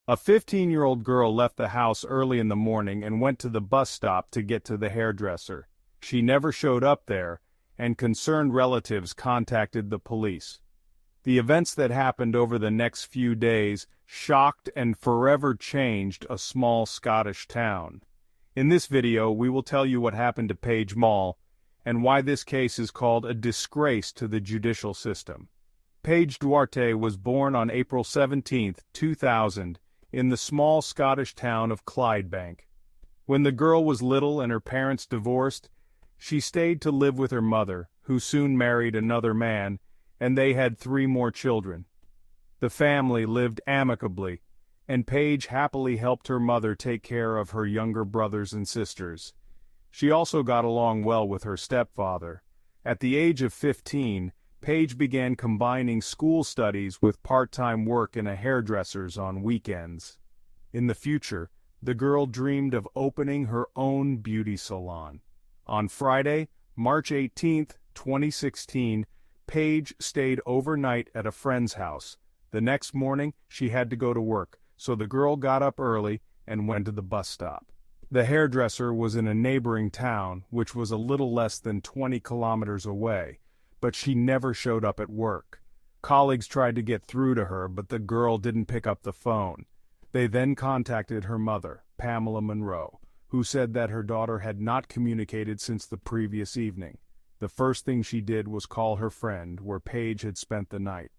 A 15-year-old girl left the house early in the morning and went to the bus stop to get to the hairdresser. She never showed up there, and concerned relatives contacted the police. The events that happened over the next few days shocked and forever changed a small Scottish town. In this video, we will tell you what happened to Paige Doherty and why this case is called a disgrace to the judicial system. Paige Doherty was born on April 17, 2000, in the small Scottish town of Clydebank. When the girl was little and her parents divorced, she stayed to live with her mother, who soon married another man, and they had 3 more children. The family lived amicably, and Paige happily helped her mother take care of her younger brothers and sisters. She also got along well with her stepfather. At the age of 15, Paige began combining school studies with part-time work in a hairdresser's on weekends. In the future, the girl dreamed of opening her own beauty salon. On Friday, March 18, 2016, Paige stayed overnight at a friend's house. The next morning, she had to go to work, so the girl got up early and went to the bus stop. The hairdresser was in a neighboring town, which was a little less than 20 kilometers away, but she never showed up at work. Colleagues tried to get through to her, but the girl didn't pick up the phone. They then contacted her mother, Pamela Monroe, who said that her daughter had not communicated since the previous evening. The first thing she did was call her friend, where Paige had spent the night.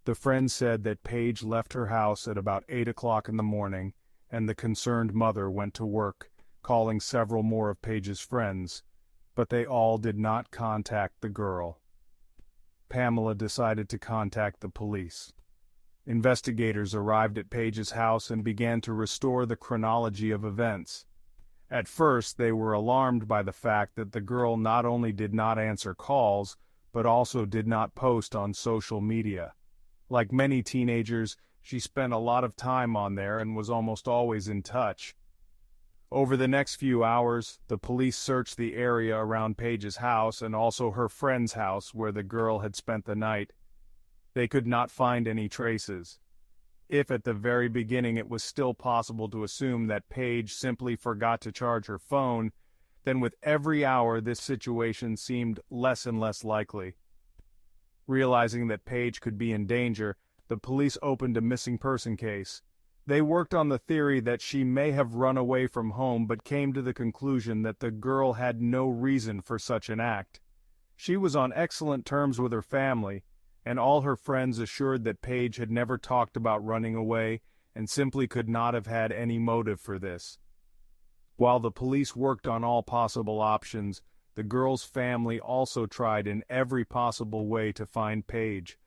The friend said that Paige left her house at about 8 o'clock in the morning, and the concerned mother went to work, calling several more of Paige's friends, but they all did not contact the girl. Pamela decided to contact the police. Investigators arrived at Paige's house and began to restore the chronology of events. At first, they were alarmed by the fact that the girl not only did not answer calls, but also did not post on social media. Like many teenagers, she spent a lot of time on there and was almost always in touch. Over the next few hours, the police searched the area around Paige's house and also her friend's house where the girl had spent the night. They could not find any traces. If at the very beginning it was still possible to assume that Paige simply forgot to charge her phone, then with every hour this situation seemed less and less likely. Realizing that Paige could be in danger, the police opened a missing person case. They worked on the theory that she may have run away from home but came to the conclusion that the girl had no reason for such an act. She was on excellent terms with her family, and all her friends assured that Paige had never talked about running away and simply could not have had any motive for this. While the police worked on all possible options, the girl's family also tried in every possible way to find Paige.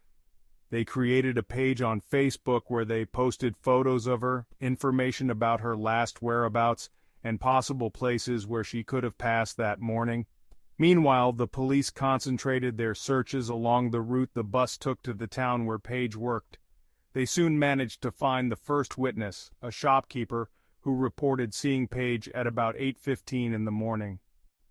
They created a page on Facebook where they posted photos of her, information about her last whereabouts, and possible places where she could have passed that morning. Meanwhile, the police concentrated their searches along the route the bus took to the town where Paige worked. They soon managed to find the first witness, a shopkeeper, who reported seeing Paige at about 8:15 in the morning.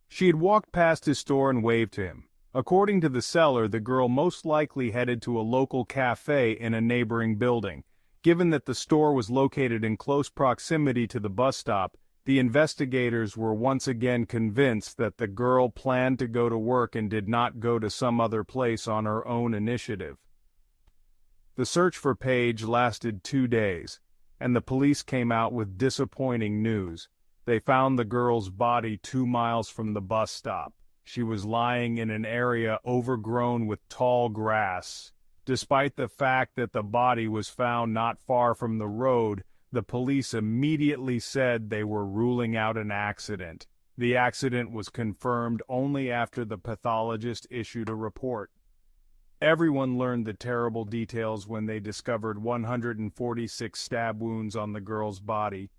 She had walked past his store and waved to him. According to the seller, the girl most likely headed to a local café in a neighboring building. Given that the store was located in close proximity to the bus stop, the investigators were once again convinced that the girl planned to go to work and did not go to some other place on her own initiative. The search for Paige lasted 2 days, and the police came out with disappointing news. They found the girl's body 2 miles from the bus stop. She was lying in an area overgrown with tall grass. Despite the fact that the body was found not far from the road, the police immediately said they were ruling out an accident. The accident was confirmed only after the pathologist issued a report. Everyone learned the terrible details when they discovered 146 stab wounds on the girl's body.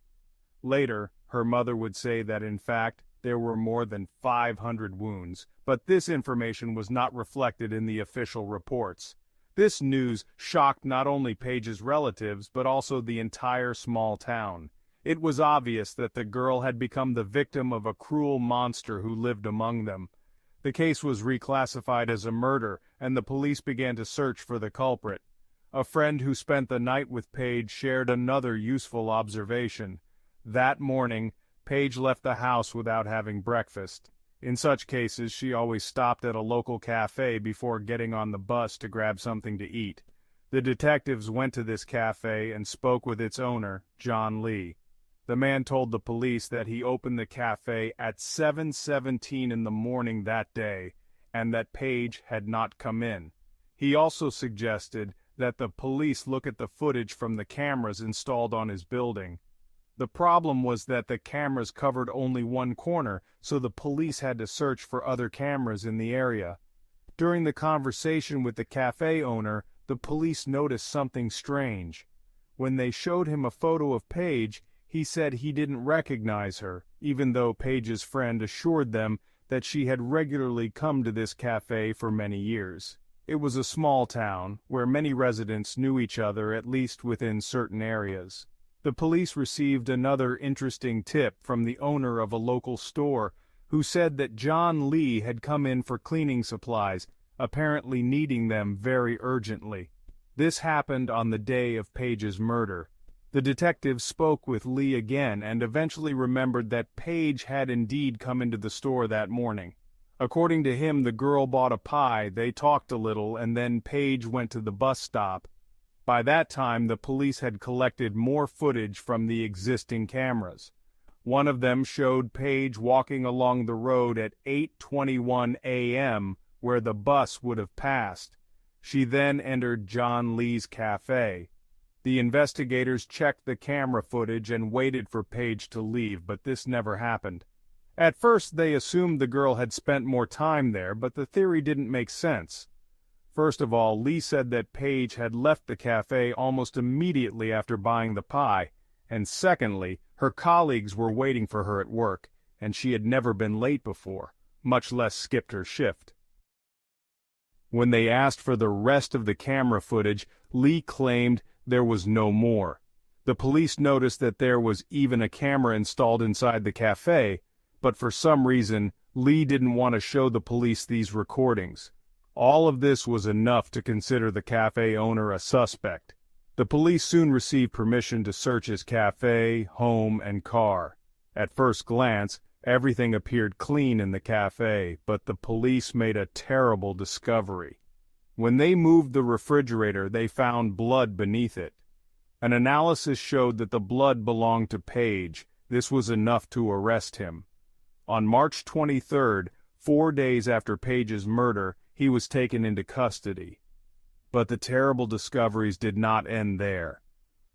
Later, her mother would say that in fact, there were more than 500 wounds, but this information was not reflected in the official reports. This news shocked not only Paige's relatives, but also the entire small town. It was obvious that the girl had become the victim of a cruel monster who lived among them. The case was reclassified as a murder, and the police began to search for the culprit. A friend who spent the night with Paige shared another useful observation. That morning, Paige left the house without having breakfast. In such cases, she always stopped at a local café before getting on the bus to grab something to eat. The detectives went to this café and spoke with its owner, John Lee. The man told the police that he opened the café at 7:17 in the morning that day, and that Paige had not come in. He also suggested that the police look at the footage from the cameras installed on his building. The problem was that the cameras covered only one corner, so the police had to search for other cameras in the area. During the conversation with the cafe owner, the police noticed something strange. When they showed him a photo of Paige, he said he didn't recognize her, even though Paige's friend assured them that she had regularly come to this cafe for many years. It was a small town, where many residents knew each other at least within certain areas. The police received another interesting tip from the owner of a local store, who said that John Lee had come in for cleaning supplies, apparently needing them very urgently. This happened on the day of Paige's murder. The detectives spoke with Lee again and eventually remembered that Paige had indeed come into the store that morning. According to him, the girl bought a pie, they talked a little, and then Paige went to the bus stop. By that time, the police had collected more footage from the existing cameras. One of them showed Paige walking along the road at 8:21 a.m., where the bus would have passed. She then entered John Lee's cafe. The investigators checked the camera footage and waited for Paige to leave, but this never happened. At first, they assumed the girl had spent more time there, but the theory didn't make sense. First of all, Lee said that Paige had left the cafe almost immediately after buying the pie, and secondly, her colleagues were waiting for her at work, and she had never been late before, much less skipped her shift. When they asked for the rest of the camera footage, Lee claimed there was no more. The police noticed that there was even a camera installed inside the cafe, but for some reason, Lee didn't want to show the police these recordings. All of this was enough to consider the cafe owner a suspect. The police soon received permission to search his cafe, home, and car. At first glance, everything appeared clean in the cafe, but the police made a terrible discovery. When they moved the refrigerator, they found blood beneath it. An analysis showed that the blood belonged to Paige. This was enough to arrest him. On March 23rd, 4 days after Paige's murder, he was taken into custody. But the terrible discoveries did not end there.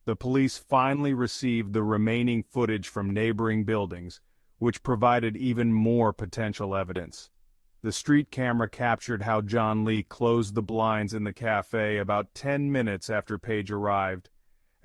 The police finally received the remaining footage from neighboring buildings, which provided even more potential evidence. The street camera captured how John Lee closed the blinds in the cafe about 10 minutes after Paige arrived.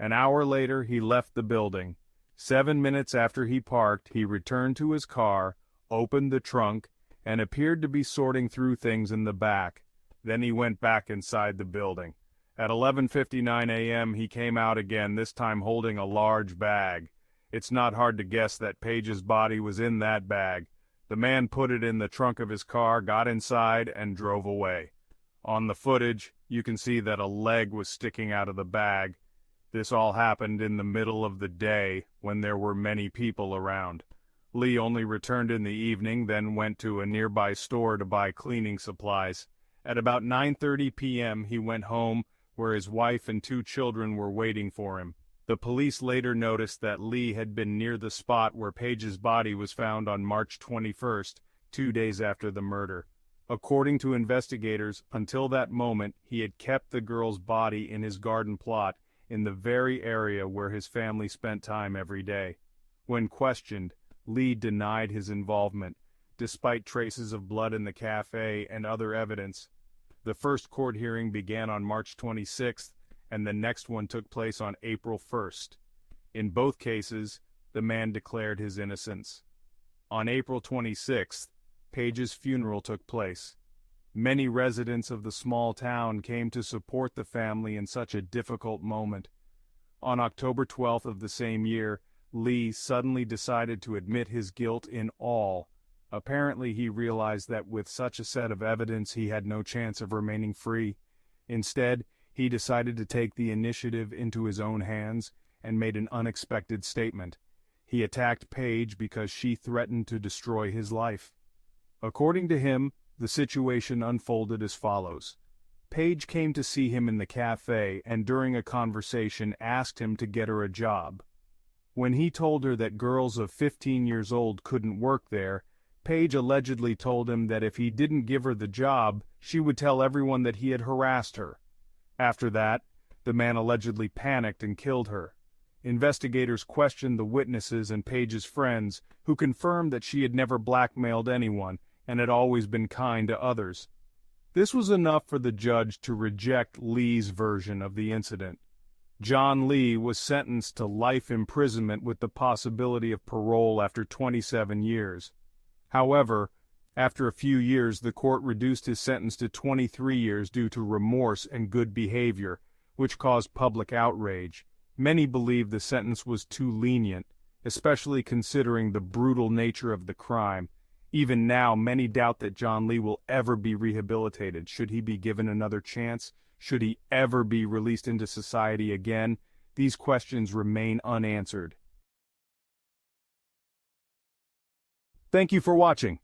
An hour later, he left the building. 7 minutes after he parked, he returned to his car, opened the trunk, and appeared to be sorting through things in the back. Then he went back inside the building. At 11:59 a.m. he came out again, this time holding a large bag. It's not hard to guess that Paige's body was in that bag. The man put it in the trunk of his car, got inside, and drove away. On the footage, you can see that a leg was sticking out of the bag. This all happened in the middle of the day, when there were many people around. Lee only returned in the evening, then went to a nearby store to buy cleaning supplies. At about 9:30 p.m. he went home, where his wife and 2 children were waiting for him. The police later noticed that Lee had been near the spot where Paige's body was found on March 21st, 2 days after the murder. According to investigators, until that moment, he had kept the girl's body in his garden plot, in the very area where his family spent time every day. When questioned, Lee denied his involvement, despite traces of blood in the cafe and other evidence. The first court hearing began on March 26th, and the next one took place on April 1st. In both cases, the man declared his innocence. On April 26th, Paige's funeral took place. Many residents of the small town came to support the family in such a difficult moment. On October 12th of the same year, Lee suddenly decided to admit his guilt in all. Apparently he realized that with such a set of evidence he had no chance of remaining free. Instead, he decided to take the initiative into his own hands and made an unexpected statement. He attacked Paige because she threatened to destroy his life. According to him, the situation unfolded as follows. Paige came to see him in the cafe and during a conversation asked him to get her a job. When he told her that girls of 15 years old couldn't work there, Paige allegedly told him that if he didn't give her the job, she would tell everyone that he had harassed her. After that, the man allegedly panicked and killed her. Investigators questioned the witnesses and Paige's friends, who confirmed that she had never blackmailed anyone and had always been kind to others. This was enough for the judge to reject Lee's version of the incident. John Lee was sentenced to life imprisonment with the possibility of parole after 27 years. However, after a few years the court reduced his sentence to 23 years due to remorse and good behavior, which caused public outrage. Many believe the sentence was too lenient, especially considering the brutal nature of the crime. Even now, many doubt that John Lee will ever be rehabilitated. Should he be given another chance? Should he ever be released into society again? These questions remain unanswered. Thank you for watching.